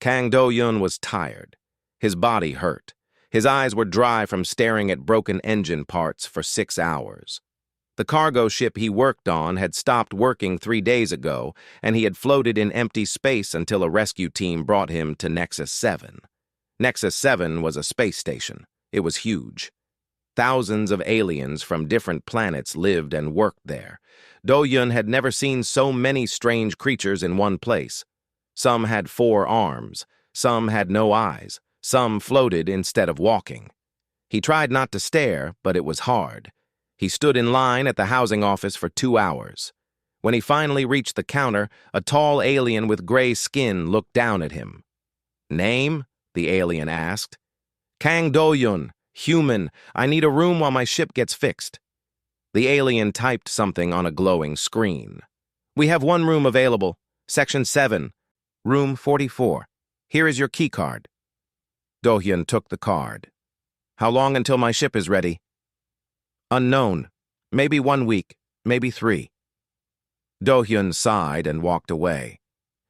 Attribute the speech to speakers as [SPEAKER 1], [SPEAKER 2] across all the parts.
[SPEAKER 1] Kang Do-yun was tired. His body hurt. His eyes were dry from staring at broken engine parts for 6 hours. The cargo ship he worked on had stopped working 3 days ago, and he had floated in empty space until a rescue team brought him to Nexus 7. Nexus 7 was a space station. It was huge. Thousands of aliens from different planets lived and worked there. Do-yun had never seen so many strange creatures in one place. Some had 4 arms, some had no eyes, some floated instead of walking. He tried not to stare, but it was hard. He stood in line at the housing office for 2 hours. When he finally reached the counter, a tall alien with gray skin looked down at him. "Name?" the alien asked. "Kang Do-yun, human. I need a room while my ship gets fixed." The alien typed something on a glowing screen. "We have 1 room available. Section 7, room 44. Here is your key card." Do-hyun took the card. "How long until my ship is ready?" "Unknown. Maybe 1 week, maybe 3. Do-hyun sighed and walked away.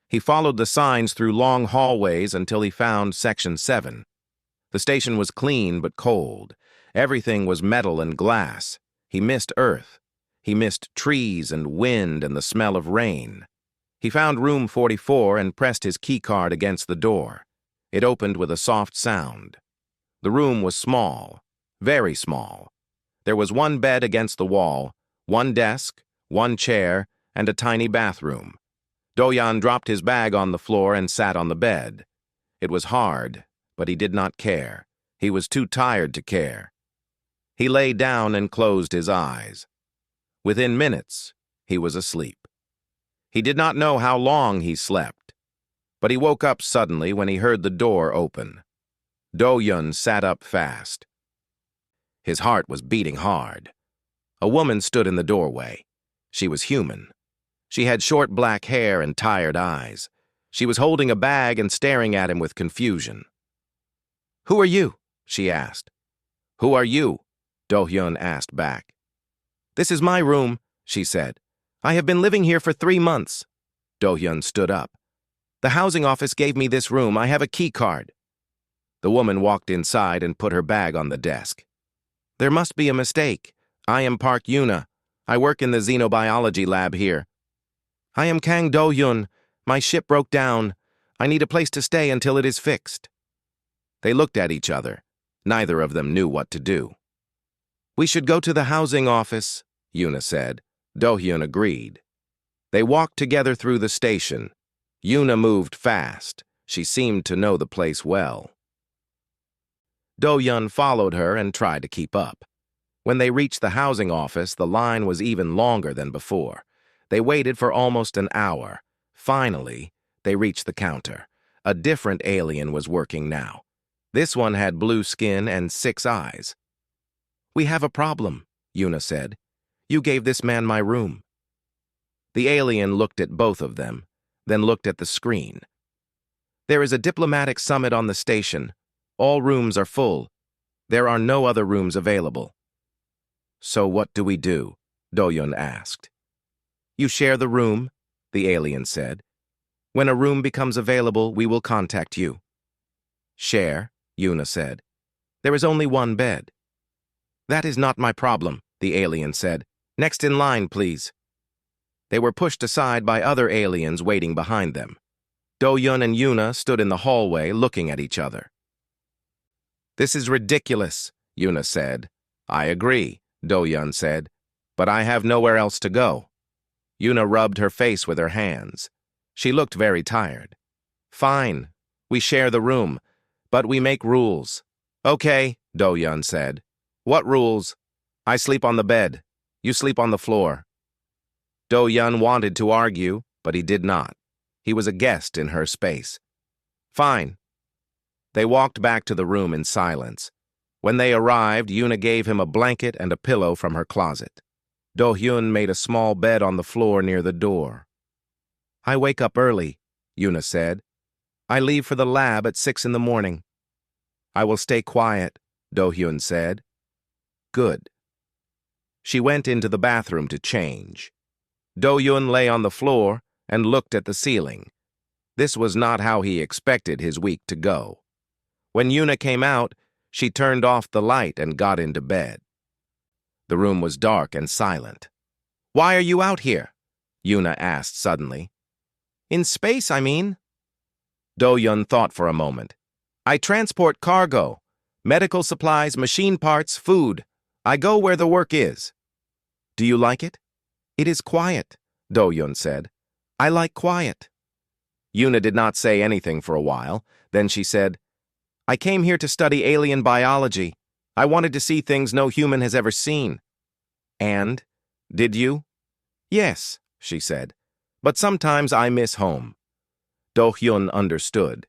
[SPEAKER 1] He followed the signs through long hallways until he found Section 7. The station was clean but cold. Everything was metal and glass. He missed Earth. He missed trees and wind and the smell of rain. He found room 44 and pressed his keycard against the door. It opened with a soft sound. The room was small, very small. There was 1 bed against the wall, 1 desk, 1 chair, and a tiny bathroom. Do-hyun dropped his bag on the floor and sat on the bed. It was hard, but he did not care. He was too tired to care. He lay down and closed his eyes. Within minutes, he was asleep. He did not know how long he slept, but he woke up suddenly when he heard the door open. Do-hyun sat up fast. His heart was beating hard. A woman stood in the doorway. She was human. She had short black hair and tired eyes. She was holding a bag and staring at him with confusion. "Who are you?" she asked. "Who are you?" Do-hyun asked back. "This is my room," she said. "I have been living here for 3 months." Do-hyun stood up. "The housing office gave me this room. I have a key card." The woman walked inside and put her bag on the desk. "There must be a mistake. I am Park Yuna. I work in the xenobiology lab here." "I am Kang Do-yun. My ship broke down. I need a place to stay until it is fixed." They looked at each other. Neither of them knew what to do. "We should go to the housing office," Yuna said. Do-hyun agreed. They walked together through the station. Yuna moved fast. She seemed to know the place well. Do-hyun followed her and tried to keep up. When they reached the housing office, the line was even longer than before. They waited for almost an hour. Finally, they reached the counter. A different alien was working now. This one had blue skin and 6 eyes. "We have a problem," Yuna said. "You gave this man my room." The alien looked at both of them, then looked at the screen. "There is a diplomatic summit on the station. All rooms are full. There are no other rooms available." "So what do we do?" Do-hyun asked. "You share the room," the alien said. "When a room becomes available, we will contact you." "Share," Yuna said. "There is only 1 bed." "That is not my problem," the alien said. "Next in line, please." They were pushed aside by other aliens waiting behind them. Do-hyun and Yuna stood in the hallway looking at each other. "This is ridiculous," Yuna said. "I agree," Do-hyun said. "But I have nowhere else to go." Yuna rubbed her face with her hands. She looked very tired. "Fine. We share the room, but we make rules." "Okay," Do-hyun said. "What rules?" "I sleep on the bed. You sleep on the floor." Do-hyun wanted to argue, but he did not. He was a guest in her space. "Fine." They walked back to the room in silence. When they arrived, Yuna gave him a blanket and a pillow from her closet. Do-hyun made a small bed on the floor near the door. "I wake up early," Yuna said. "I leave for the lab at 6 in the morning." "I will stay quiet," Do-hyun said. "Good." She went into the bathroom to change. Do-hyun lay on the floor and looked at the ceiling. This was not how he expected his week to go. When Yuna came out, she turned off the light and got into bed. The room was dark and silent. "Why are you out here?" Yuna asked suddenly. "In space, I mean." Do-Yun thought for a moment. "I transport cargo, medical supplies, machine parts, food. I go where the work is." "Do you like it?" "It is quiet," Do-Yun said. "I like quiet." Yuna did not say anything for a while. Then she said, "I came here to study alien biology. I wanted to see things no human has ever seen." "And? Did you?" "Yes," she said. "But sometimes I miss home." Do-Hyun understood.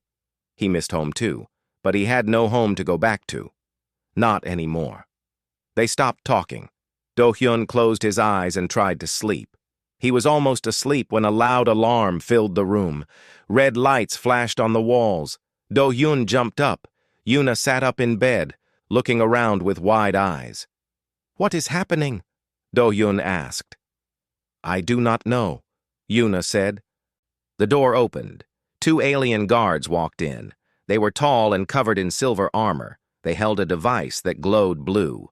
[SPEAKER 1] He missed home too, but he had no home to go back to. Not anymore. They stopped talking. Do-Hyun closed his eyes and tried to sleep. He was almost asleep when a loud alarm filled the room. Red lights flashed on the walls. Do-Hyun jumped up. Yuna sat up in bed, looking around with wide eyes. "What is happening?" Do-Hyun asked. "I do not know," Yuna said. The door opened. 2 alien guards walked in. They were tall and covered in silver armor. They held a device that glowed blue.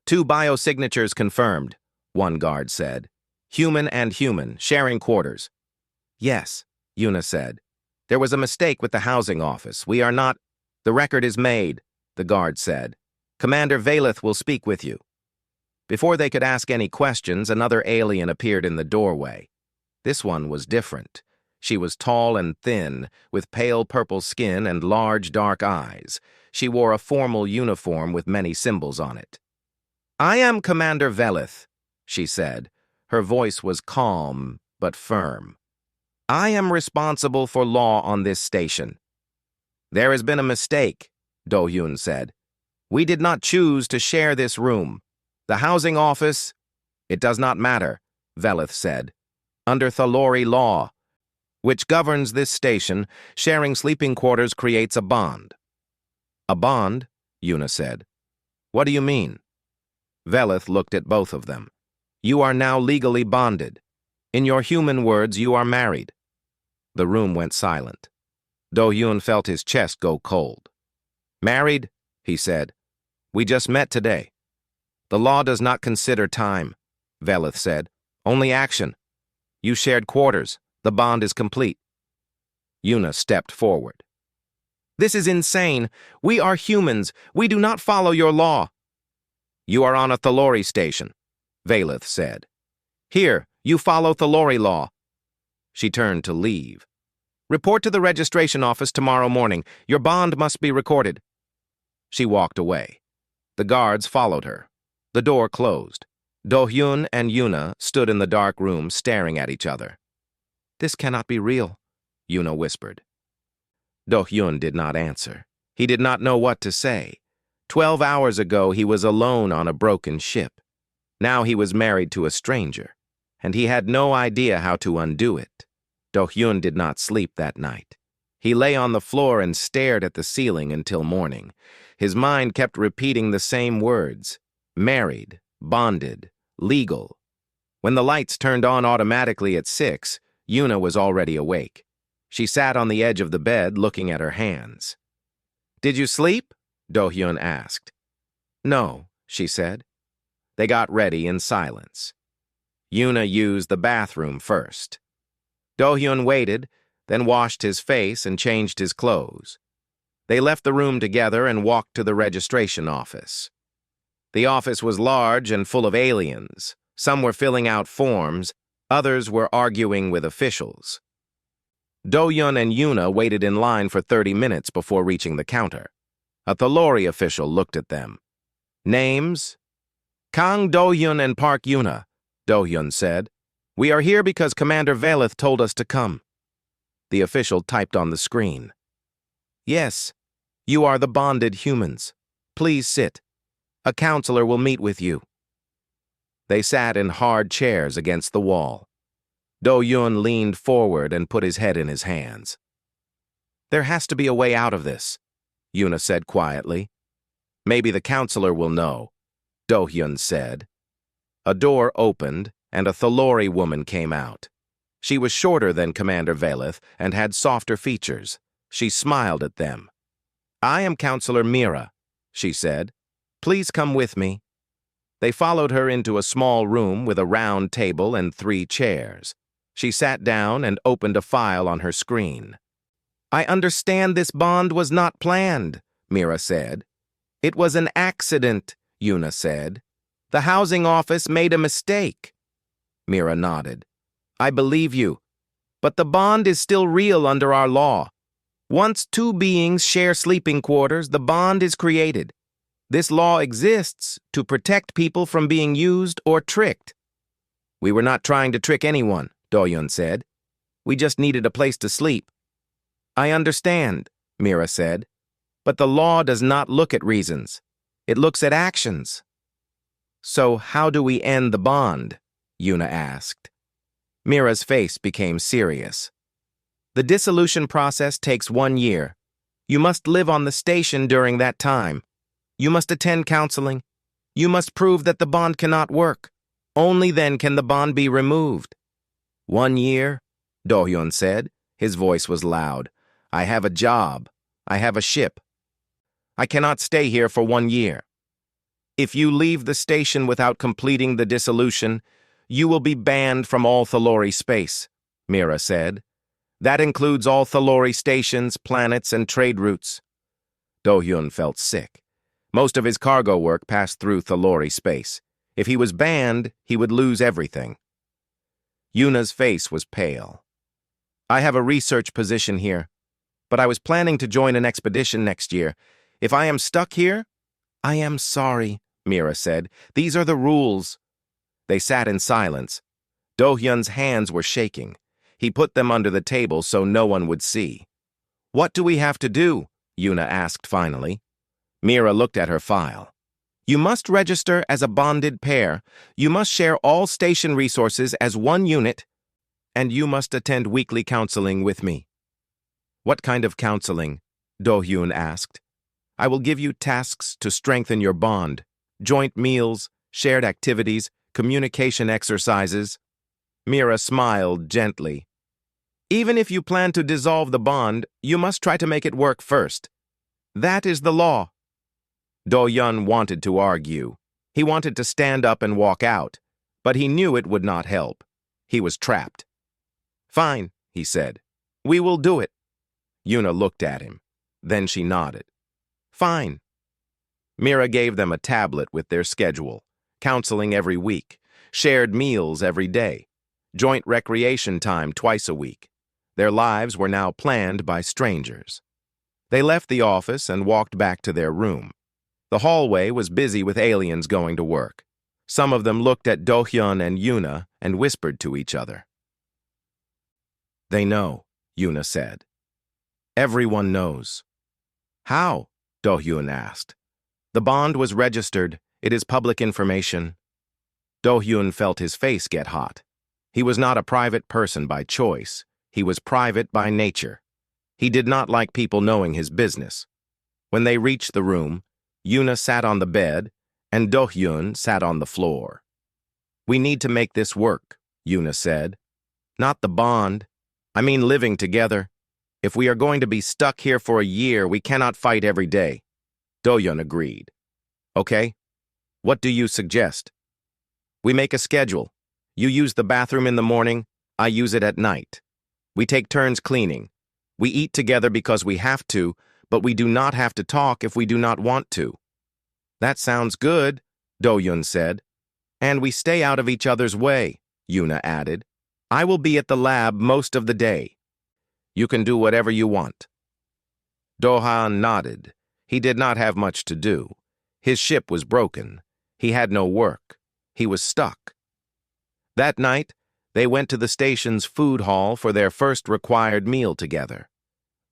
[SPEAKER 1] "2 biosignatures confirmed," one guard said. "Human and human, sharing quarters." "Yes," Yuna said. "There was a mistake with the housing office. We are not—" "The record is made," the guard said. "Commander Valeth will speak with you." Before they could ask any questions, another alien appeared in the doorway. This one was different. She was tall and thin, with pale purple skin and large dark eyes. She wore a formal uniform with many symbols on it. "I am Commander Valeth," she said. Her voice was calm but firm. "I am responsible for law on this station." "There has been a mistake," Do-Hyun said. "We did not choose to share this room. The housing office—" "It does not matter," Valeth said. "Under Thalori law, which governs this station, sharing sleeping quarters creates a bond." "A bond?" Yuna said. "What do you mean?" Valeth looked at both of them. "You are now legally bonded. In your human words, you are married." The room went silent. Do-Hyun felt his chest go cold. "Married?" he said. "We just met today." "The law does not consider time," Valeth said. "Only action. You shared quarters. The bond is complete." Yuna stepped forward. "This is insane. We are humans. We do not follow your law." "You are on a Thalori station," Valeth said. "Here, you follow Thalori law." She turned to leave. "Report to the registration office tomorrow morning. Your bond must be recorded." She walked away. The guards followed her. The door closed. Do-Hyun and Yuna stood in the dark room staring at each other. "This cannot be real," Yuna whispered. Do-Hyun did not answer. He did not know what to say. 12 hours ago, he was alone on a broken ship. Now he was married to a stranger, and he had no idea how to undo it. Do-Hyun did not sleep that night. He lay on the floor and stared at the ceiling until morning. His mind kept repeating the same words: married, bonded, legal. When the lights turned on automatically at 6, Yuna was already awake. She sat on the edge of the bed looking at her hands. "Did you sleep?" Do-Hyun asked. "No," she said. They got ready in silence. Yuna used the bathroom first. Do-Hyun waited, then washed his face and changed his clothes. They left the room together and walked to the registration office. The office was large and full of aliens. Some were filling out forms, others were arguing with officials. Do-Hyun and Yuna waited in line for 30 minutes before reaching the counter. A Thalori official looked at them. "Names?" "Kang Do-Hyun and Park Yuna," Do-Hyun said. "We are here because Commander Valeth told us to come." The official typed on the screen. "Yes, you are the bonded humans. Please sit. A counselor will meet with you." They sat in hard chairs against the wall. Do-Hyun leaned forward and put his head in his hands. "There has to be a way out of this," Yuna said quietly. "Maybe the counselor will know," Do-Hyun said. A door opened, and a Thalori woman came out. She was shorter than Commander Velith and had softer features. She smiled at them. "I am Counselor Mira," she said. "Please come with me." They followed her into a small room with a round table and 3 chairs. She sat down and opened a file on her screen. "I understand this bond was not planned," Mira said. "It was an accident," Yuna said. "The housing office made a mistake." Mira nodded. "I believe you. But the bond is still real under our law. Once 2 beings share sleeping quarters, the bond is created. This law exists to protect people from being used or tricked." "We were not trying to trick anyone," Dohyun said. "We just needed a place to sleep." "I understand," Mira said. "But the law does not look at reasons. It looks at actions." "So how do we end the bond?" Yuna asked. Mira's face became serious. "The dissolution process takes 1 year. You must live on the station during that time. You must attend counseling. You must prove that the bond cannot work. Only then can the bond be removed." "1 year?" Dohyun said. His voice was loud. "I have a job. I have a ship. I cannot stay here for 1 year. If you leave the station without completing the dissolution, you will be banned from all Thalori space," Mira said. "That includes all Thalori stations, planets, and trade routes." Dohyun felt sick. Most of his cargo work passed through Thalori space. If he was banned, he would lose everything. Yuna's face was pale. "I have a research position here, but I was planning to join an expedition next year. If I am stuck here—" "I am sorry," Mira said. "These are the rules." They sat in silence. Dohyun's hands were shaking. He put them under the table so no one would see. "What do we have to do?" Yuna asked finally. Mira looked at her file. "You must register as a bonded pair. You must share all station resources as 1 unit. And you must attend weekly counseling with me." "What kind of counseling?" Dohyun asked. "I will give you tasks to strengthen your bond. Joint meals, shared activities, communication exercises." Mira smiled gently. "Even if you plan to dissolve the bond, you must try to make it work first. That is the law." Dohyun wanted to argue. He wanted to stand up and walk out, but he knew it would not help. He was trapped. "Fine," he said. "We will do it." Yuna looked at him. Then she nodded. "Fine." Mira gave them a tablet with their schedule, counseling every week, shared meals every day, joint recreation time twice a week. Their lives were now planned by strangers. They left the office and walked back to their room. The hallway was busy with aliens going to work. Some of them looked at Dohyun and Yuna and whispered to each other. "They know," Yuna said. "Everyone knows." "How?" Dohyun asked. "The bond was registered. It is public information." Dohyun felt his face get hot. He was not a private person by choice. He was private by nature. He did not like people knowing his business. When they reached the room, Yuna sat on the bed and Dohyun sat on the floor. "We need to make this work," Yuna said. "Not the bond. I mean living together. If we are going to be stuck here for a year, we cannot fight every day." Dohyun agreed. "Okay, what do you suggest?" "We make a schedule. You use the bathroom in the morning, I use it at night. We take turns cleaning. We eat together because we have to, but we do not have to talk if we do not want to." "That sounds good," Dohyun said. "And we stay out of each other's way," Yuna added. "I will be at the lab most of the day. You can do whatever you want." Dohyun nodded. He did not have much to do. His ship was broken. He had no work. He was stuck. That night, they went to the station's food hall for their first required meal together.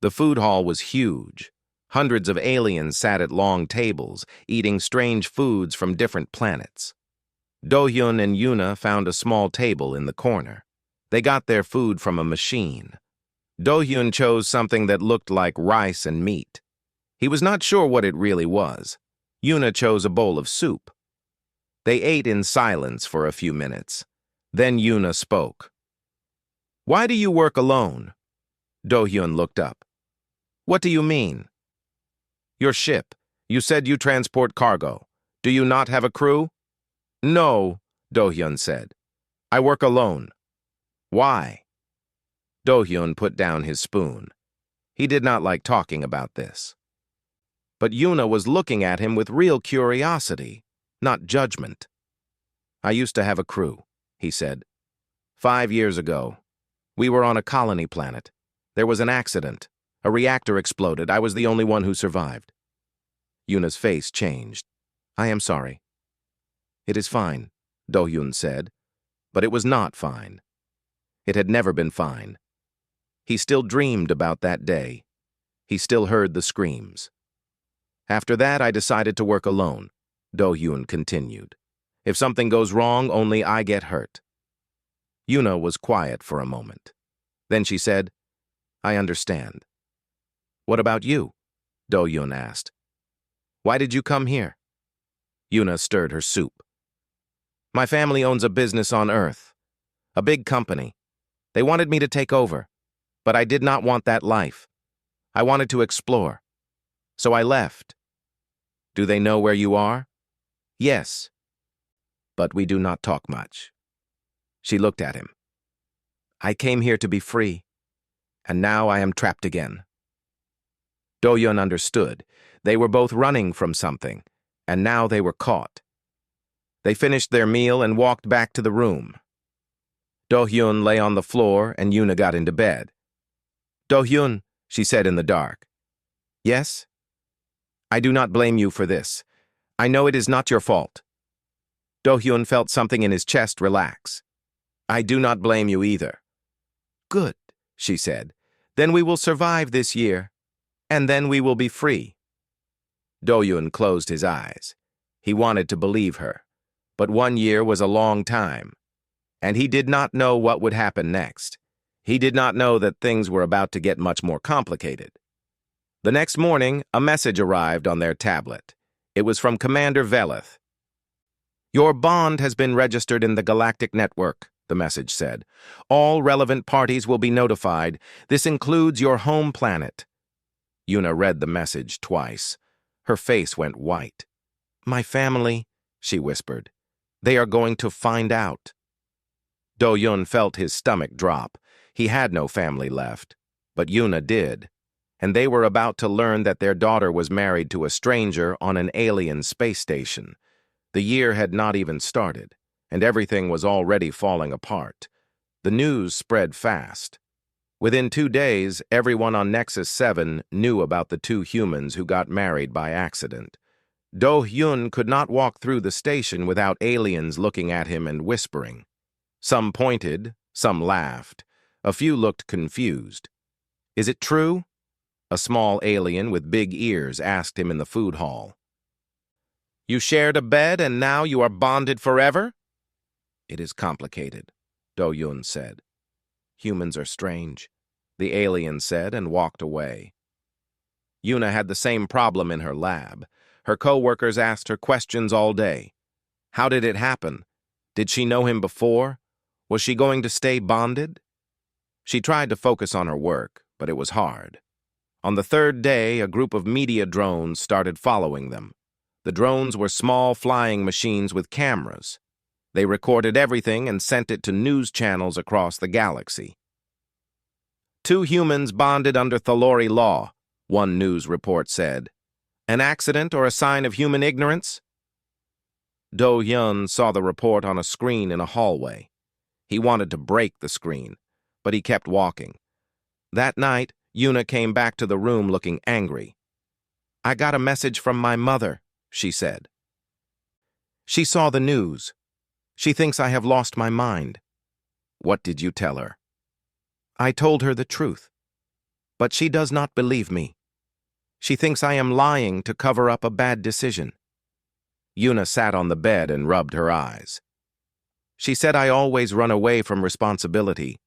[SPEAKER 1] The food hall was huge. Hundreds of aliens sat at long tables, eating strange foods from different planets. Dohyun and Yuna found a small table in the corner. They got their food from a machine. Dohyun chose something that looked like rice and meat. He was not sure what it really was. Yuna chose a bowl of soup. They ate in silence for a few minutes. Then Yuna spoke. Why do you work alone? Do-hyun looked up. What do you mean? Your ship. You said you transport cargo. Do you not have a crew? No, Do-hyun said. I work alone. Why? Do-hyun put down his spoon. He did not like talking about this. But Yuna was looking at him with real curiosity, not judgment. I used to have a crew, he said. 5 years ago, we were on a colony planet. There was an accident. A reactor exploded. I was the only one who survived. Yuna's face changed. I am sorry. It is fine, Do-hyun said, but it was not fine. It had never been fine. He still dreamed about that day. He still heard the screams. After that, I decided to work alone, Do-hyun continued. If something goes wrong, only I get hurt. Yuna was quiet for a moment. Then she said, I understand. What about you? Do-hyun asked. Why did you come here? Yuna stirred her soup. My family owns a business on Earth. A big company. They wanted me to take over, but I did not want that life. I wanted to explore. So I left. Do they know where you are? Yes. But we do not talk much. She looked at him. I came here to be free, and now I am trapped again. Do-hyun understood. They were both running from something, and now they were caught. They finished their meal and walked back to the room. Do-hyun lay on the floor, and Yuna got into bed. Do-hyun, she said in the dark. Yes? I do not blame you for this. I know it is not your fault. Do-hyun felt something in his chest relax. I do not blame you either. Good, she said. Then we will survive this year, and then we will be free. Do-hyun closed his eyes. He wanted to believe her, but 1 year was a long time, and he did not know what would happen next. He did not know that things were about to get much more complicated. The next morning, a message arrived on their tablet. It was from Commander Veleth. Your bond has been registered in the Galactic Network, the message said. All relevant parties will be notified. This includes your home planet. Yuna read the message twice. Her face went white. My family, she whispered. They are going to find out. Do-hyun felt his stomach drop. He had no family left, but Yuna did, and they were about to learn that their daughter was married to a stranger on an alien space station. The year had not even started, and everything was already falling apart. The news spread fast. Within 2 days, everyone on Nexus 7 knew about the 2 humans who got married by accident. Do-hyun could not walk through the station without aliens looking at him and whispering. Some pointed, some laughed. A few looked confused. Is it true? A small alien with big ears asked him in the food hall. You shared a bed and now you are bonded forever? It is complicated, Do-hyun said. Humans are strange, the alien said and walked away. Yuna had the same problem in her lab. Her co-workers asked her questions all day. How did it happen? Did she know him before? Was she going to stay bonded? She tried to focus on her work, but it was hard. On the 3rd day, a group of media drones started following them. The drones were small flying machines with cameras. They recorded everything and sent it to news channels across the galaxy. 2 humans bonded under Thalori law, one news report said. An accident or a sign of human ignorance? Do-hyun saw the report on a screen in a hallway. He wanted to break the screen, but he kept walking. That night, Yuna came back to the room looking angry. I got a message from my mother, she said. She saw the news. She thinks I have lost my mind. What did you tell her? I told her the truth, but she does not believe me. She thinks I am lying to cover up a bad decision. Yuna sat on the bed and rubbed her eyes. She said I always run away from responsibility.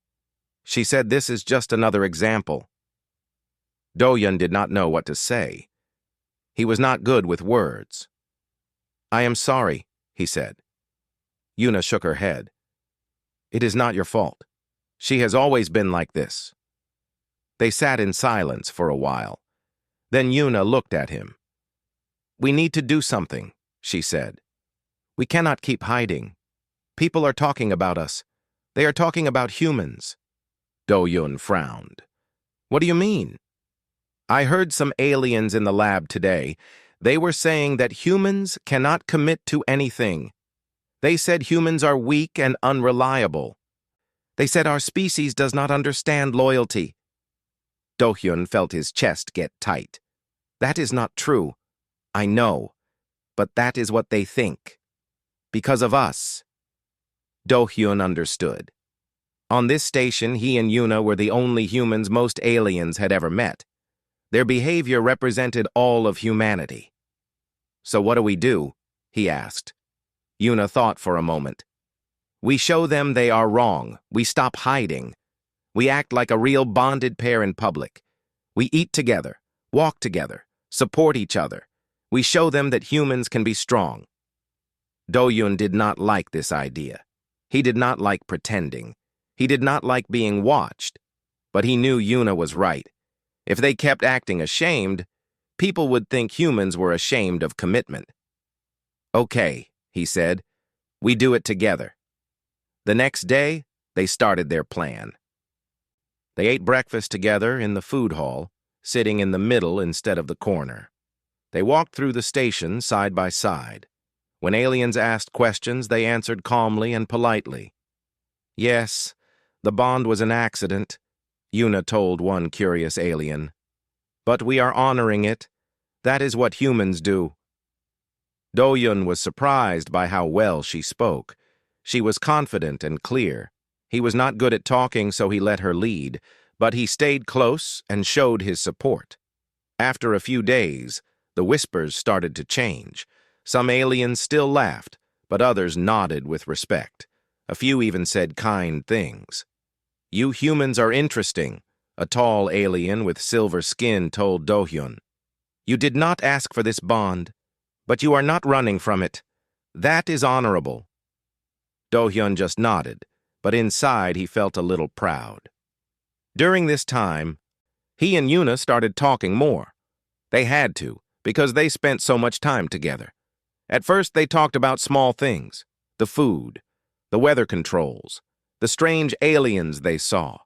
[SPEAKER 1] She said this is just another example. Do-hyun did not know what to say. He was not good with words. I am sorry, he said. Yuna shook her head. It is not your fault. She has always been like this. They sat in silence for a while. Then Yuna looked at him. We need to do something, she said. We cannot keep hiding. People are talking about us. They are talking about humans. Do-Yun frowned. What do you mean? I heard some aliens in the lab today. They were saying that humans cannot commit to anything. They said humans are weak and unreliable. They said our species does not understand loyalty. Do-Hyun felt his chest get tight. That is not true. I know. But that is what they think. Because of us. Do-Hyun understood. On this station, he and Yuna were the only humans most aliens had ever met. Their behavior represented all of humanity. So what do we do? He asked. Yuna thought for a moment. We show them they are wrong. We stop hiding. We act like a real bonded pair in public. We eat together, walk together, support each other. We show them that humans can be strong. Do-Yun did not like this idea. He did not like pretending. He did not like being watched. But he knew Yuna was right. If they kept acting ashamed, people would think humans were ashamed of commitment. Okay, he said. We do it together. The next day, they started their plan. They ate breakfast together in the food hall, sitting in the middle instead of the corner. They walked through the station side by side. When aliens asked questions, they answered calmly and politely. Yes, the bond was an accident, Yuna told one curious alien. But we are honoring it. That is what humans do. Do-Yun was surprised by how well she spoke. She was confident and clear. He was not good at talking, so he let her lead, but he stayed close and showed his support. After a few days, the whispers started to change. Some aliens still laughed, but others nodded with respect. A few even said kind things. You humans are interesting, a tall alien with silver skin told Do-Hyun. You did not ask for this bond, but you are not running from it. That is honorable. Do-Hyun just nodded, but inside he felt a little proud. During this time, he and Yuna started talking more. They had to, because they spent so much time together. At first, they talked about small things, the food, the weather controls, the strange aliens they saw.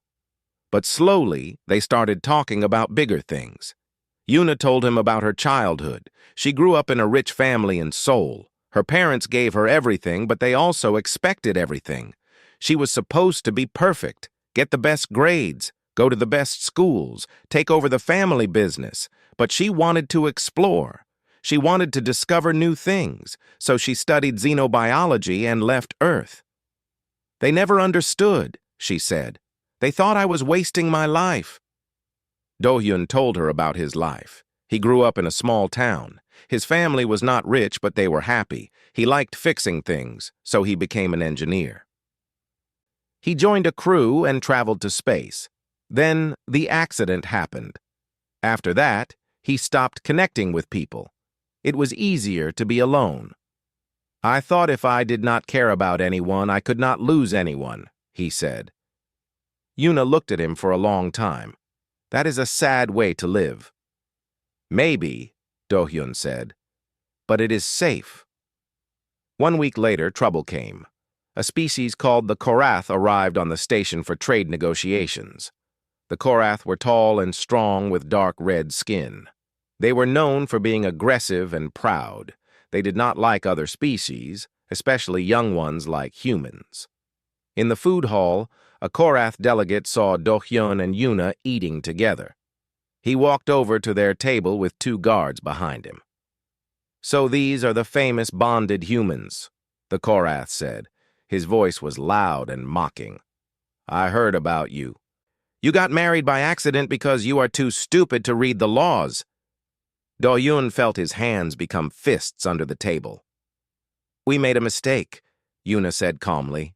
[SPEAKER 1] But slowly, they started talking about bigger things. Yuna told him about her childhood. She grew up in a rich family in Seoul. Her parents gave her everything, but they also expected everything. She was supposed to be perfect, get the best grades, go to the best schools, take over the family business, but she wanted to explore. She wanted to discover new things, so she studied xenobiology and left Earth. They never understood, she said. They thought I was wasting my life. Do-Hyun told her about his life. He grew up in a small town. His family was not rich, but they were happy. He liked fixing things, so he became an engineer. He joined a crew and traveled to space. Then the accident happened. After that, he stopped connecting with people. It was easier to be alone. I thought if I did not care about anyone, I could not lose anyone, he said. Yuna looked at him for a long time. That is a sad way to live. Maybe, Do-Hyun said, but it is safe. 1 week later, trouble came. A species called the Korath arrived on the station for trade negotiations. The Korath were tall and strong with dark red skin. They were known for being aggressive and proud. They did not like other species, especially young ones like humans. In the food hall, a Korath delegate saw Do-Hyun and Yuna eating together. He walked over to their table with 2 guards behind him. So these are the famous bonded humans, the Korath said. His voice was loud and mocking. I heard about you. You got married by accident because you are too stupid to read the laws. Do-Hyun felt his hands become fists under the table. We made a mistake, Yuna said calmly.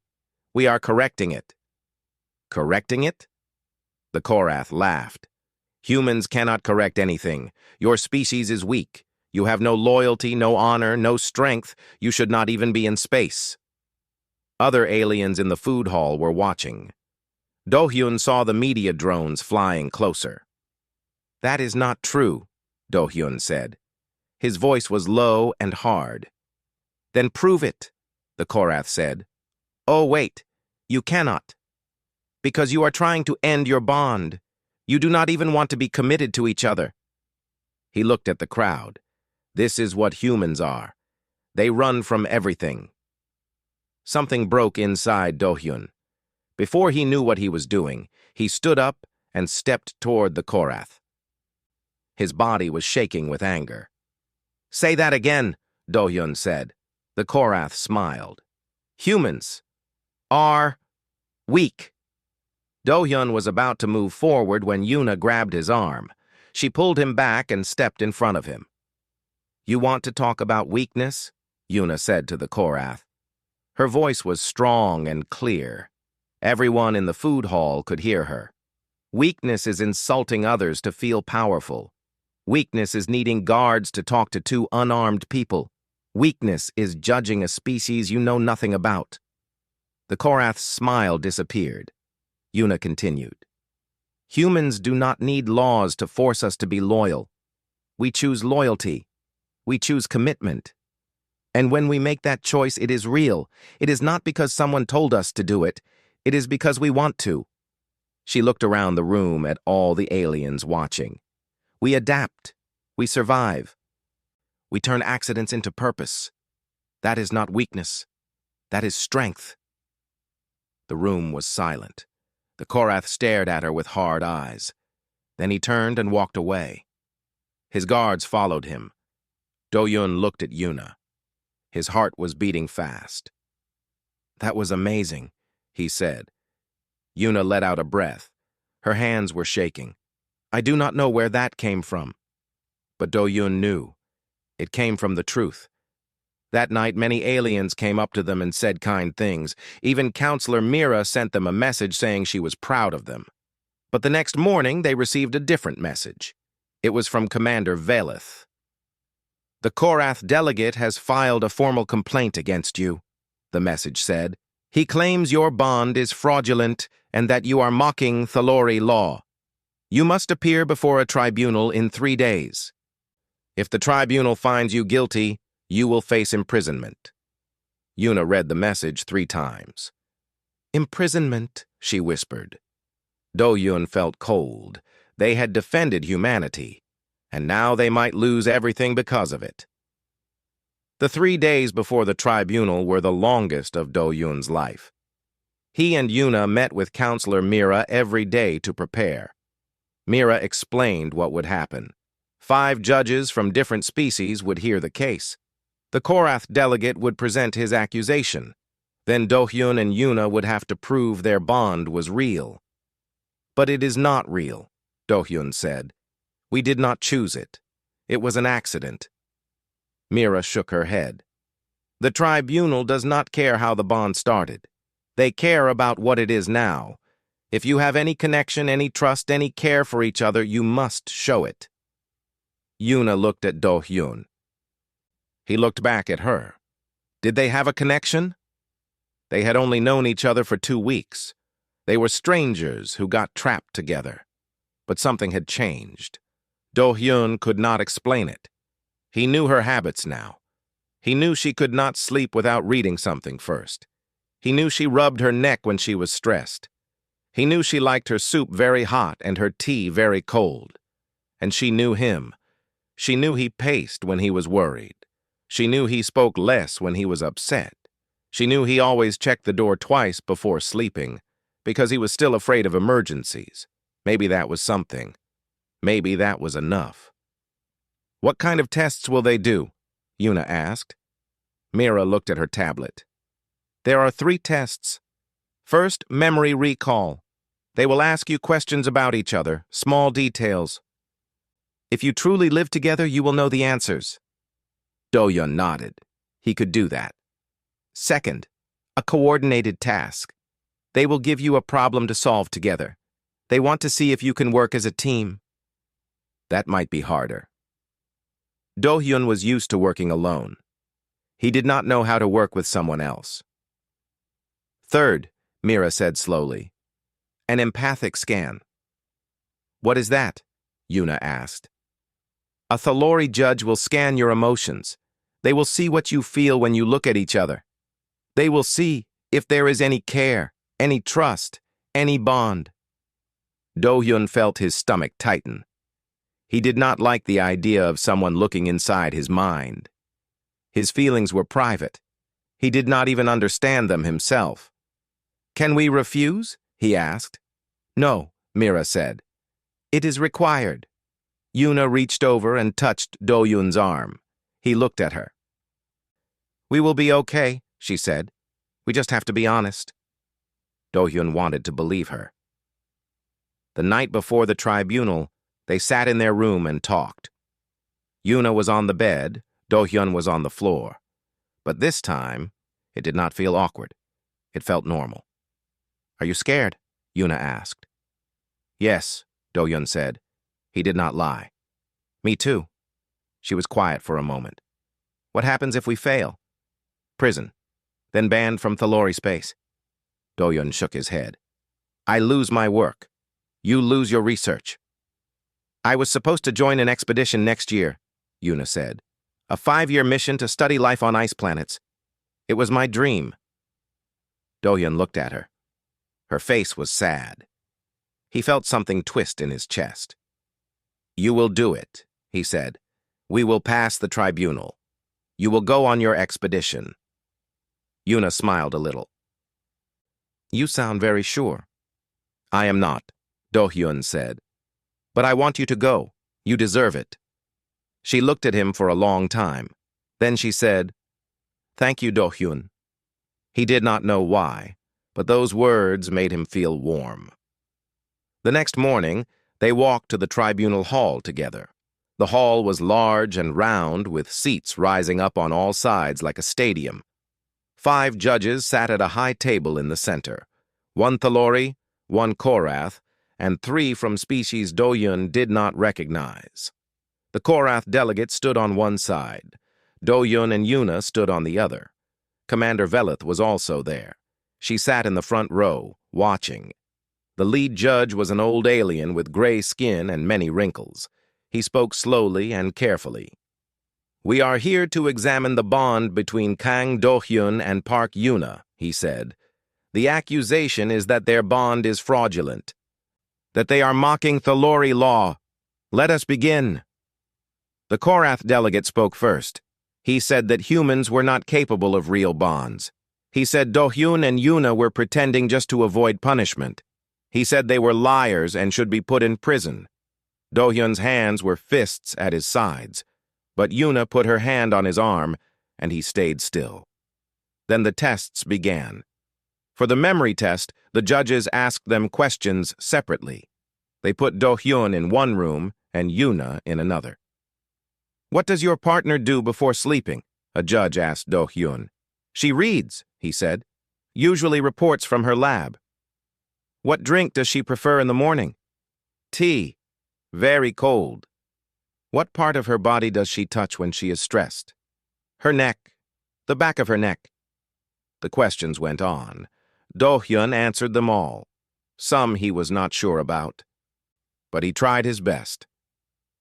[SPEAKER 1] We are correcting it. Correcting it? The Korath laughed. Humans cannot correct anything. Your species is weak. You have no loyalty, no honor, no strength. You should not even be in space. Other aliens in the food hall were watching. Do-hyun saw the media drones flying closer. "That is not true," Do-hyun said. His voice was low and hard. "Then prove it," the Korath said. "Oh, wait, you cannot. Because you are trying to end your bond. You do not even want to be committed to each other." He looked at the crowd. This is what humans are. They run from everything. Something broke inside Do-hyun. Before he knew what he was doing, he stood up and stepped toward the Korath. His body was shaking with anger. "Say that again," Do-hyun said. The Korath smiled. "Humans are weak." Do-hyun was about to move forward when Yuna grabbed his arm. She pulled him back and stepped in front of him. "You want to talk about weakness?" Yuna said to the Korath. Her voice was strong and clear. Everyone in the food hall could hear her. Weakness is insulting others to feel powerful. Weakness is needing guards to talk to two unarmed people. Weakness is judging a species you know nothing about. The Korath's smile disappeared. Yuna continued. "Humans do not need laws to force us to be loyal. We choose loyalty. We choose commitment. And when we make that choice, it is real. It is not because someone told us to do it. It is because we want to." She looked around the room at all the aliens watching. "We adapt. We survive. We turn accidents into purpose. That is not weakness. That is strength." The room was silent. The Korath stared at her with hard eyes. Then he turned and walked away. His guards followed him. Do-hyun looked at Yuna. His heart was beating fast. "That was amazing," he said. Yuna let out a breath. Her hands were shaking. "I do not know where that came from." But Do-hyun knew. It came from the truth. That night, many aliens came up to them and said kind things. Even Counselor Mira sent them a message saying she was proud of them. But the next morning, they received a different message. It was from Commander Velith. "The Korath delegate has filed a formal complaint against you," the message said. "He claims your bond is fraudulent and that you are mocking Thalori law. You must appear before a tribunal in 3 days. If the tribunal finds you guilty, you will face imprisonment." Yuna read the message 3 times. "Imprisonment," she whispered. Do-hyun felt cold. They had defended humanity, and now they might lose everything because of it. The 3 days before the tribunal were the longest of Do-hyun's life. He and Yuna met with Counselor Mira every day to prepare. Mira explained what would happen. 5 judges from different species would hear the case. The Korath delegate would present his accusation. Then Do-hyun and Yuna would have to prove their bond was real. "But it is not real," Do-hyun said. "We did not choose it. It was an accident." Mira shook her head. "The tribunal does not care how the bond started. They care about what it is now. If you have any connection, any trust, any care for each other, you must show it." Yuna looked at Do-hyun. He looked back at her. Did they have a connection? They had only known each other for 2 weeks. They were strangers who got trapped together. But something had changed. Do-hyun could not explain it. He knew her habits now. He knew she could not sleep without reading something first. He knew she rubbed her neck when she was stressed. He knew she liked her soup very hot and her tea very cold. And she knew him. She knew he paced when he was worried. She knew he spoke less when he was upset. She knew he always checked the door twice before sleeping, because he was still afraid of emergencies. Maybe that was something. Maybe that was enough. "What kind of tests will they do?" Yuna asked. Mira looked at her tablet. "There are 3 tests. First, memory recall. They will ask you questions about each other, small details. If you truly live together, you will know the answers." Do-hyun nodded. He could do that. Second, a coordinated task. They will give you a problem to solve together. They want to see if you can work as a team. That might be harder. Do-hyun was used to working alone. He did not know how to work with someone else. Third, Mira said slowly, An empathic scan. What is that? Yuna asked. A Thalori judge will scan your emotions. They will see what you feel when you look at each other. They will see if there is any care, any trust, any bond. Do-hyun felt his stomach tighten. He did not like the idea of someone looking inside his mind. His feelings were private. He did not even understand them himself. Can we refuse? He asked. No, Mira said. It is required. Yuna reached over and touched Do-hyun's arm. He looked at her. We will be okay, she said. We just have to be honest. Do-hyun wanted to believe her. The night before the tribunal, they sat in their room and talked. Yuna was on the bed, Do-hyun was on the floor. But this time, it did not feel awkward. It felt normal. Are you scared? Yuna asked. Yes, Do-hyun said. He did not lie. Me too. She was quiet for a moment. What happens if we fail? Prison. Then banned from Thalori space. Do-hyun shook his head. I lose my work. You lose your research. I was supposed to join an expedition next year, Yuna said. A 5-year mission to study life on ice planets. It was my dream. Do-hyun looked at her. Her face was sad. He felt something twist in his chest. You will do it, he said. We will pass the tribunal. You will go on your expedition. Yuna smiled a little. You sound very sure. I am not, Do-hyun said. But I want you to go. You deserve it. She looked at him for a long time. Then she said, Thank you, Do-hyun. He did not know why, but those words made him feel warm. The next morning, they walked to the tribunal hall together. The hall was large and round, with seats rising up on all sides like a stadium. 5 judges sat at a high table in the center. 1 Thalori, 1 Korath, and 3 from species Do-hyun did not recognize. The Korath delegate stood on one side. Do-hyun and Yuna stood on the other. Commander Velith was also there. She sat in the front row, watching. The lead judge was an old alien with gray skin and many wrinkles. He spoke slowly and carefully. We are here to examine the bond between Kang Do-hyun and Park Yuna, he said. The accusation is that their bond is fraudulent, that they are mocking Thalori law. Let us begin. The Korath delegate spoke first. He said that humans were not capable of real bonds. He said Do-hyun and Yuna were pretending just to avoid punishment. He said they were liars and should be put in prison. Do-hyun's hands were fists at his sides, but Yuna put her hand on his arm, and he stayed still. Then the tests began. For the memory test, the judges asked them questions separately. They put Do-hyun in one room and Yuna in another. What does your partner do before sleeping? A judge asked Do-hyun. She reads, he said. Usually reports from her lab. What drink does she prefer in the morning? Tea. Very cold. What part of her body does she touch when she is stressed? Her neck. The back of her neck. The questions went on. Do-hyun answered them all. Some he was not sure about. But he tried his best.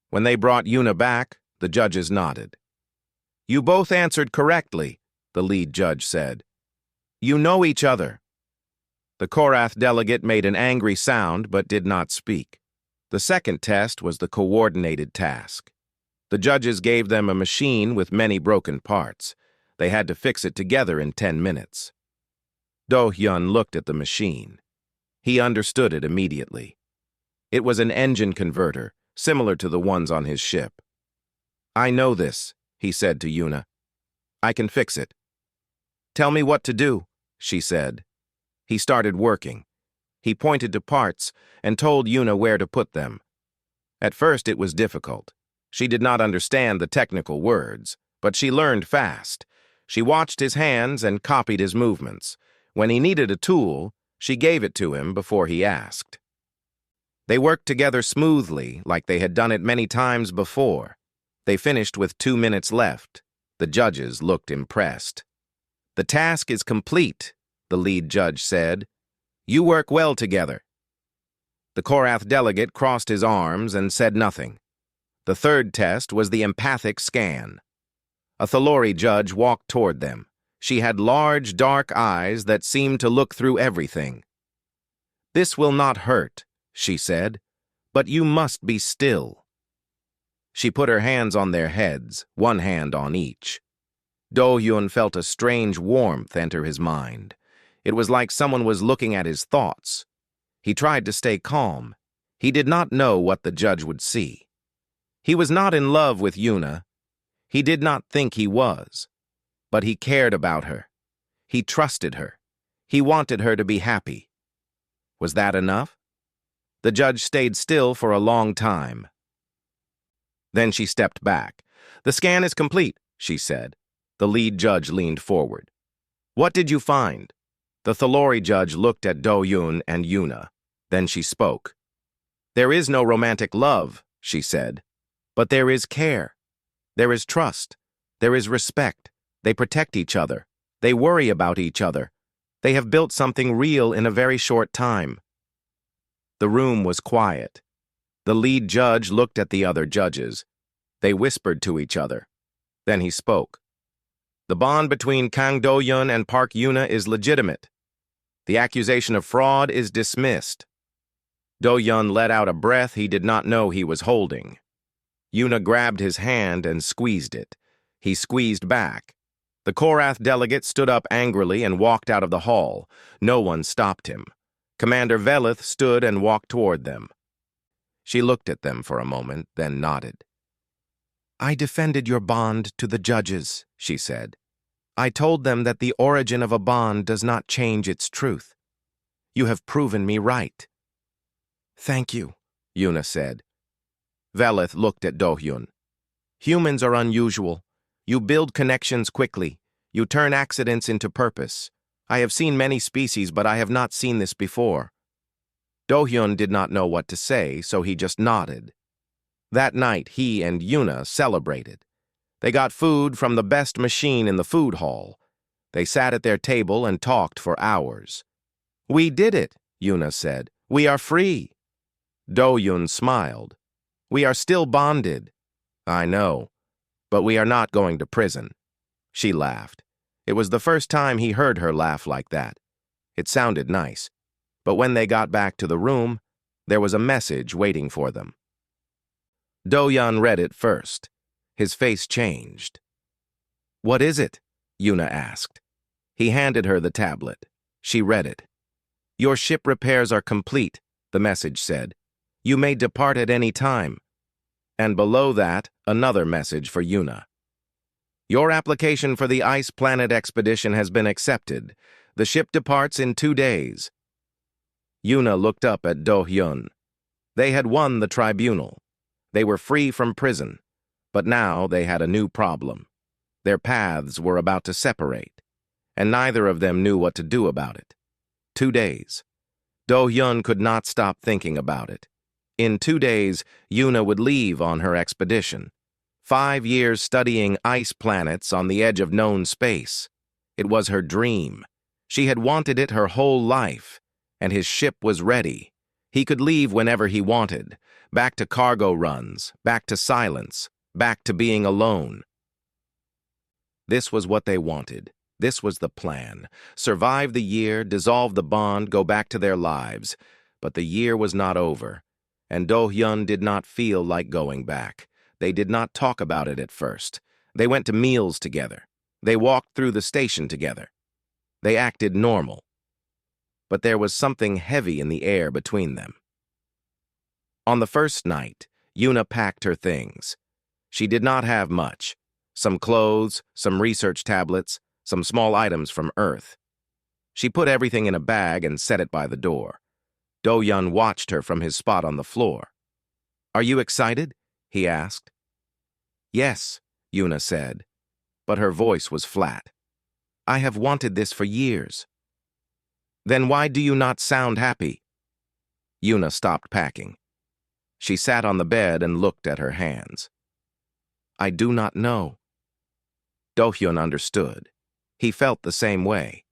[SPEAKER 1] When they brought Yuna back, the judges nodded. You both answered correctly, the lead judge said. You know each other. The Korath delegate made an angry sound but did not speak. The second test was the coordinated task. The judges gave them a machine with many broken parts. They had to fix it together in 10 minutes. Do-hyun looked at the machine. He understood it immediately. It was an engine converter, similar to the ones on his ship. I know this, he said to Yuna. I can fix it. Tell me what to do, she said. He started working. He pointed to parts and told Yuna where to put them. At first it was difficult. She did not understand the technical words, but she learned fast. She watched his hands and copied his movements. When he needed a tool, she gave it to him before he asked. They worked together smoothly, like they had done it many times before. They finished with 2 minutes left. The judges looked impressed. The task is complete, the lead judge said. You work well together. The Korath delegate crossed his arms and said nothing. The third test was the empathic scan. A Thalori judge walked toward them. She had large, dark eyes that seemed to look through everything. "This will not hurt," she said, "but you must be still." She put her hands on their heads, one hand on each. Do-hyun felt a strange warmth enter his mind. It was like someone was looking at his thoughts. He tried to stay calm. He did not know what the judge would see. He was not in love with Yuna. He did not think he was. But he cared about her. He trusted her. He wanted her to be happy. Was that enough? The judge stayed still for a long time. Then she stepped back. "The scan is complete," she said. The lead judge leaned forward. "What did you find?" The Thalori judge looked at Do-hyun and Yuna. Then she spoke. "There is no romantic love," she said. "But there is care. There is trust. There is respect. They protect each other. They worry about each other. They have built something real in a very short time." The room was quiet. The lead judge looked at the other judges. They whispered to each other. Then he spoke. "The bond between Kang Do-hyun and Park Yuna is legitimate. The accusation of fraud is dismissed." Do-hyun let out a breath he did not know he was holding. Yuna grabbed his hand and squeezed it. He squeezed back. The Korath delegate stood up angrily and walked out of the hall. No one stopped him. Commander Velith stood and walked toward them. She looked at them for a moment, then nodded. "I defended your bond to the judges," she said. "I told them that the origin of a bond does not change its truth. You have proven me right." "Thank you," Yuna said. Velith looked at Do-hyun. "Humans are unusual. You build connections quickly. You turn accidents into purpose. I have seen many species, but I have not seen this before." Do-hyun did not know what to say, so he just nodded. That night, he and Yuna celebrated. They got food from the best machine in the food hall. They sat at their table and talked for hours. "We did it," Yuna said. "We are free." Do-hyun smiled. "We are still bonded." "I know, but we are not going to prison." She laughed. It was the first time he heard her laugh like that. It sounded nice. But when they got back to the room, there was a message waiting for them. Do-hyun read it first. His face changed. "What is it?" Yuna asked. He handed her the tablet. She read it. "Your ship repairs are complete," the message said. "You may depart at any time." And below that, another message for Yuna. "Your application for the Ice Planet expedition has been accepted. The ship departs in 2 days." Yuna looked up at Do-hyun. They had won the tribunal. They were free from prison. But now they had a new problem. Their paths were about to separate, and neither of them knew what to do about it. 2 days. Do-hyun could not stop thinking about it. In 2 days, Yuna would leave on her expedition. 5 years studying ice planets on the edge of known space. It was her dream. She had wanted it her whole life, and his ship was ready. He could leave whenever he wanted, back to cargo runs, back to silence, back to being alone. This was what they wanted. This was the plan. Survive the year, dissolve the bond, go back to their lives. But the year was not over, and Do-hyun did not feel like going back. They did not talk about it at first. They went to meals together. They walked through the station together. They acted normal. But there was something heavy in the air between them. On the first night, Yuna packed her things. She did not have much. Some clothes, some research tablets, some small items from Earth. She put everything in a bag and set it by the door. Do-hyun watched her from his spot on the floor. "Are you excited?" he asked. "Yes," Yuna said, but her voice was flat. "I have wanted this for years." "Then why do you not sound happy?" Yuna stopped packing. She sat on the bed and looked at her hands. "I do not know." Do-hyun understood. He felt the same way.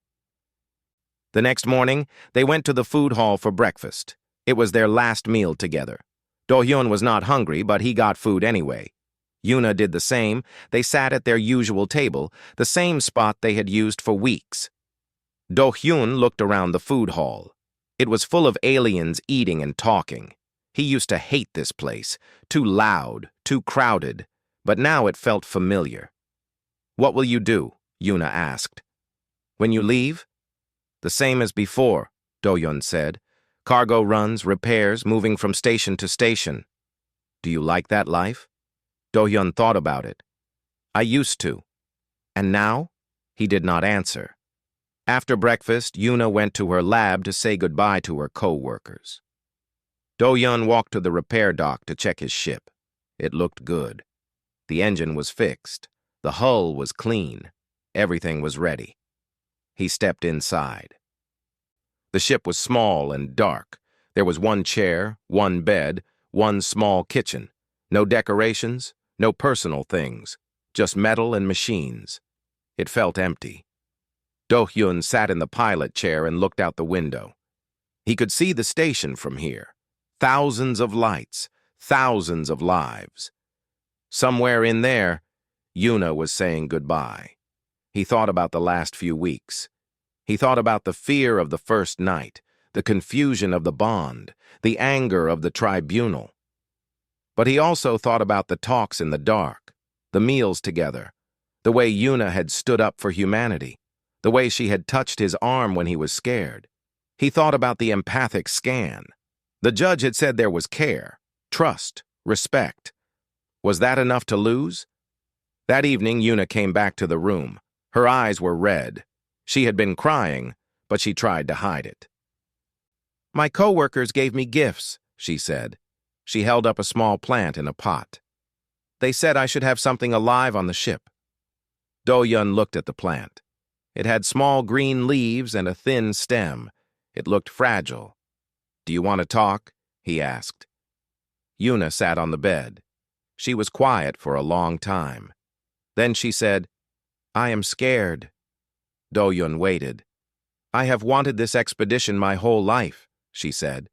[SPEAKER 1] The next morning, they went to the food hall for breakfast. It was their last meal together. Do-hyun was not hungry, but he got food anyway. Yuna did the same. They sat at their usual table, the same spot they had used for weeks. Do-hyun looked around the food hall. It was full of aliens eating and talking. He used to hate this place. Too loud, too crowded. But now it felt familiar. "What will you do?" Yuna asked. "When you leave?" "The same as before," Do-hyun said. "Cargo runs, repairs, moving from station to station." "Do you like that life?" Do-hyun thought about it. "I used to." "And now?" He did not answer. After breakfast, Yuna went to her lab to say goodbye to her co-workers. Do-hyun walked to the repair dock to check his ship. It looked good. The engine was fixed. The hull was clean. Everything was ready. He stepped inside. The ship was small and dark. There was one chair, one bed, one small kitchen. No decorations, no personal things, just metal and machines. It felt empty. Do-hyun sat in the pilot chair and looked out the window. He could see the station from here. Thousands of lights, thousands of lives. Somewhere in there, Yuna was saying goodbye. He thought about the last few weeks. He thought about the fear of the first night, the confusion of the bond, the anger of the tribunal. But he also thought about the talks in the dark, the meals together, the way Yuna had stood up for humanity, the way she had touched his arm when he was scared. He thought about the empathic scan. The judge had said there was care, trust, respect. Was that enough to lose? That evening, Yuna came back to the room. Her eyes were red. She had been crying, but she tried to hide it. "My co-workers gave me gifts," she said. She held up a small plant in a pot. "They said I should have something alive on the ship." Do-hyun looked at the plant. It had small green leaves and a thin stem. It looked fragile. "Do you want to talk?" he asked. Yuna sat on the bed. She was quiet for a long time. Then she said, "I am scared." Do-hyun waited. "I have wanted this expedition my whole life," she said.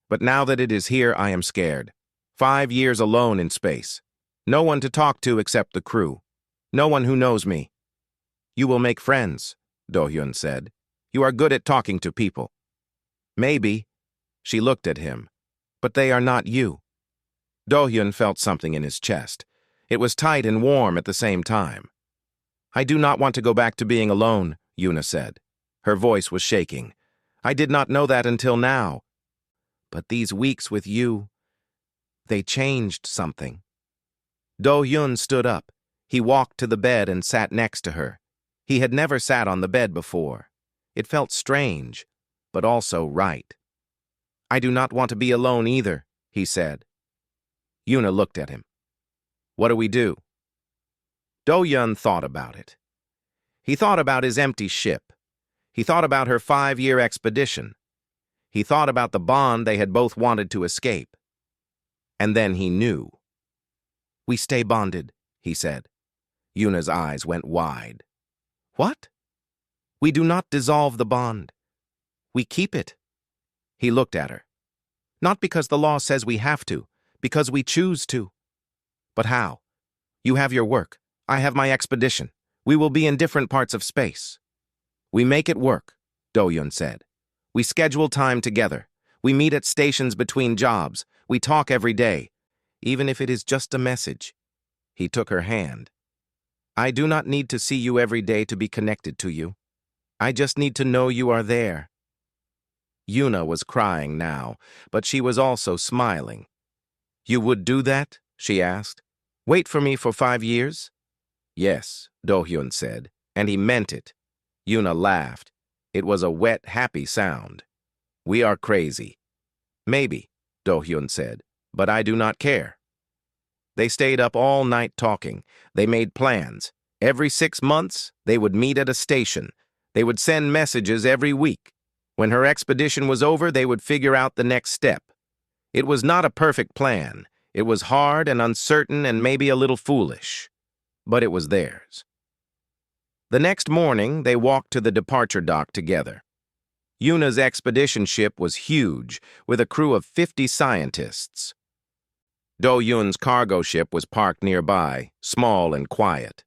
[SPEAKER 1] "But now that it is here, I am scared. 5 years alone in space. No one to talk to except the crew. No one who knows me." "You will make friends," Do-hyun said. "You are good at talking to people." "Maybe." She looked at him. "But they are not you." Do-hyun felt something in his chest. It was tight and warm at the same time. "I do not want to go back to being alone," Yuna said. Her voice was shaking. "I did not know that until now. But these weeks with you, they changed something." Do-hyun stood up. He walked to the bed and sat next to her. He had never sat on the bed before. It felt strange, but also right. "I do not want to be alone either," he said. Yuna looked at him. "What do we do?" Do-hyun thought about it. He thought about his empty ship. He thought about her 5-year expedition. He thought about the bond they had both wanted to escape. And then he knew. "We stay bonded," he said. Yuna's eyes went wide. "What?" "We do not dissolve the bond. We keep it." He looked at her. "Not because the law says we have to, because we choose to." "But how? You have your work. I have my expedition. We will be in different parts of space." "We make it work," Do-hyun said. "We schedule time together. We meet at stations between jobs. We talk every day, even if it is just a message." He took her hand. "I do not need to see you every day to be connected to you. I just need to know you are there." Yuna was crying now, but she was also smiling. "You would do that?" she asked. "Wait for me for 5 years?" "Yes," Do-hyun said, and he meant it. Yuna laughed. It was a wet, happy sound. "We are crazy." "Maybe," Do-hyun said, "but I do not care." They stayed up all night talking. They made plans. Every 6 months, they would meet at a station. They would send messages every week. When her expedition was over, they would figure out the next step. It was not a perfect plan. It was hard and uncertain and maybe a little foolish. But it was theirs. The next morning, they walked to the departure dock together. Yuna's expedition ship was huge, with a crew of 50 scientists. Do Yun's cargo ship was parked nearby, small and quiet.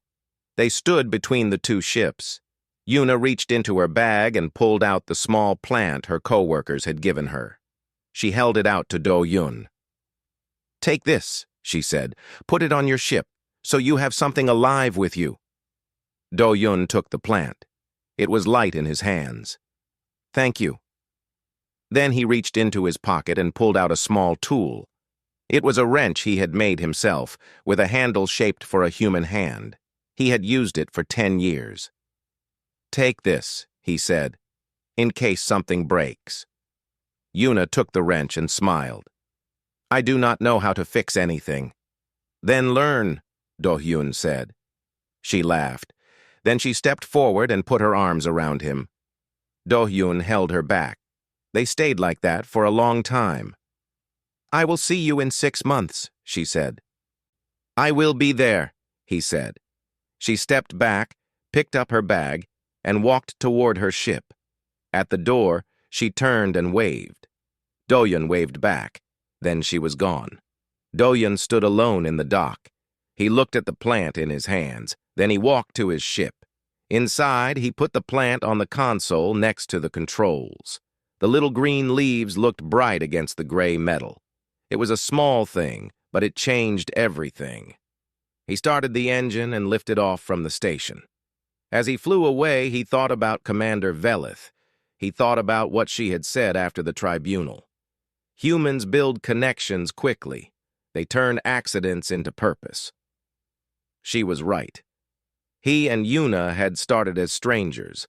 [SPEAKER 1] They stood between the two ships. Yuna reached into her bag and pulled out the small plant her co-workers had given her. She held it out to Do Yun. "Take this," she said. "Put it on your ship, so you have something alive with you." Do Yun took the plant. It was light in his hands. "Thank you." Then he reached into his pocket and pulled out a small tool. It was a wrench he had made himself, with a handle shaped for a human hand. He had used it for 10 years. "Take this," he said, "in case something breaks." Yuna took the wrench and smiled. "I do not know how to fix anything." "Then learn," Do Yun said. She laughed. Then she stepped forward and put her arms around him. Do Yun held her back. They stayed like that for a long time. "I will see you in 6 months," she said. "I will be there," he said. She stepped back, picked up her bag, and walked toward her ship. At the door, she turned and waved. Do Yun waved back. Then she was gone. Do Yun stood alone in the dock. He looked at the plant in his hands. Then he walked to his ship. Inside, he put the plant on the console next to the controls. The little green leaves looked bright against the gray metal. It was a small thing, but it changed everything. He started the engine and lifted off from the station. As he flew away, he thought about Commander Velith. He thought about what she had said after the tribunal. Humans build connections quickly. They turn accidents into purpose. She was right. He and Yuna had started as strangers.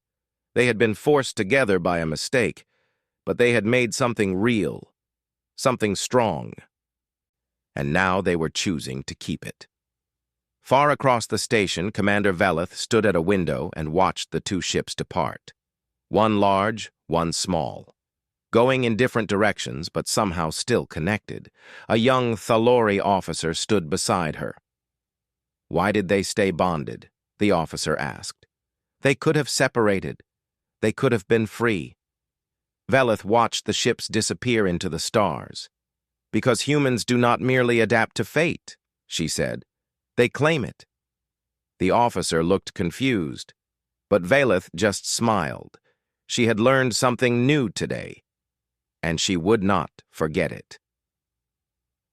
[SPEAKER 1] They had been forced together by a mistake, but they had made something real, something strong. And now they were choosing to keep it. Far across the station, Commander Velith stood at a window and watched the two ships depart. One large, one small. Going in different directions, but somehow still connected. A young Thalori officer stood beside her. "Why did they stay bonded?" the officer asked. "They could have separated. They could have been free." Velith watched the ships disappear into the stars. "Because humans do not merely adapt to fate," she said. "They claim it." The officer looked confused, but Velith just smiled. She had learned something new today, and she would not forget it.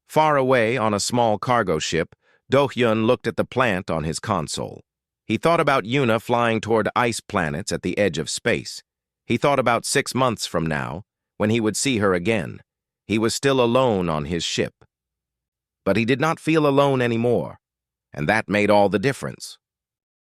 [SPEAKER 1] Far away on a small cargo ship, Do Hyun looked at the plant on his console. He thought about Yuna flying toward ice planets at the edge of space. He thought about 6 months from now, when he would see her again. He was still alone on his ship. But he did not feel alone anymore, and that made all the difference.